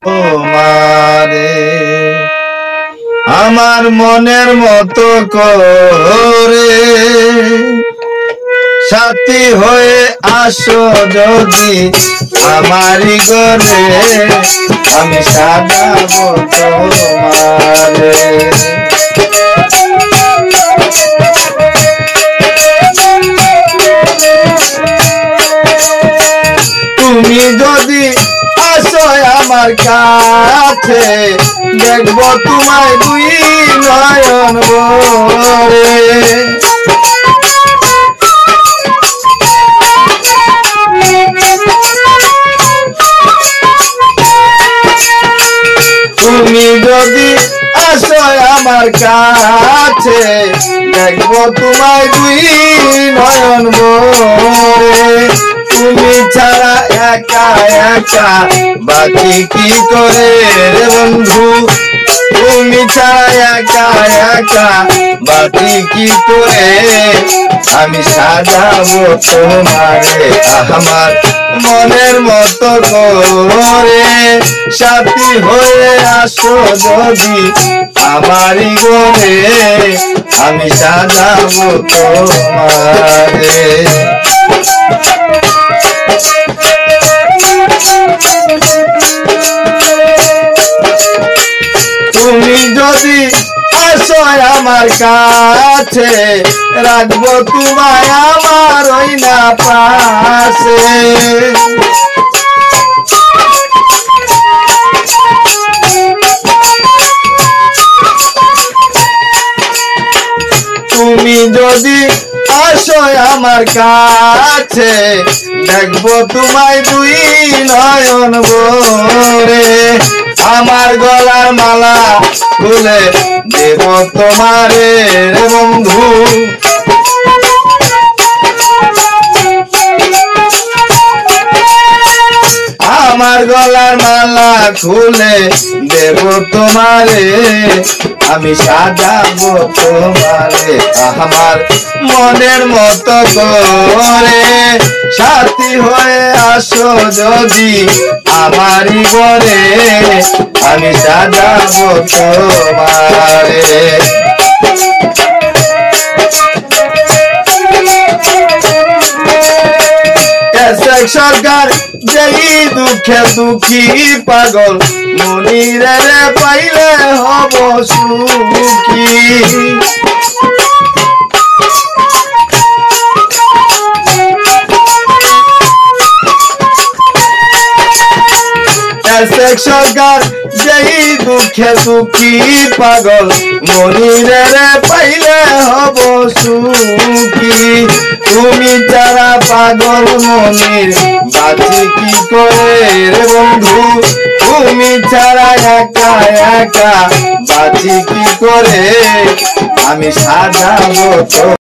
তোমারে আমার মনের মতো করে সাথী হয়ে আসো যদি আমারি ঘরে আমি সাজাবো তোমারে তুমি যদি আসো আমার কাছে দেখবো তোমায় দুই নয়ন ভরে তুমি যদি আসো আমার কাছে দেখবো তোমায় দুই নয়ন ভরে তুমি ছাড়া একা একা বাকি কি করে রে বন্ধু তুমি ছাড়া একা একা বাকি কি করে আমি সাজাবো তোমারে আমার মনের মতো করে সাথী হয়ে আসো যদি আমারি ঘরে আমি সাজাবো তোমারে তুমি যদি আসো আমার কাছে রাখবো তোমায় আমার ওই না পাশে তুমি যদি আসো আমার কাছে দেখবো তোমায় দুই নয়ন ভরে আমার গলার মালা খুলে দেব তোমারে রে বন্ধু আমার গলার মালা খুলে দেব তোমারে আমি সাজাবো তোমারে আমার মনের মতো করে সাথী হয়ে আসো যদি আমারি ঘরে আমি সাজাবো তোমারে সরকার যেই দুঃখে দুঃখী পাগল মনিরে পাইলে হব সুখী সরকার যেই দুঃখে দুঃখী পাগল মনিরে পাইলে হব সুখী তুমি ছাড়া পাগল মনির বাঁচি কি করে রে বন্ধু তুমি ছাড়া একা একা বাঁচি কি করে আমি সাজাবো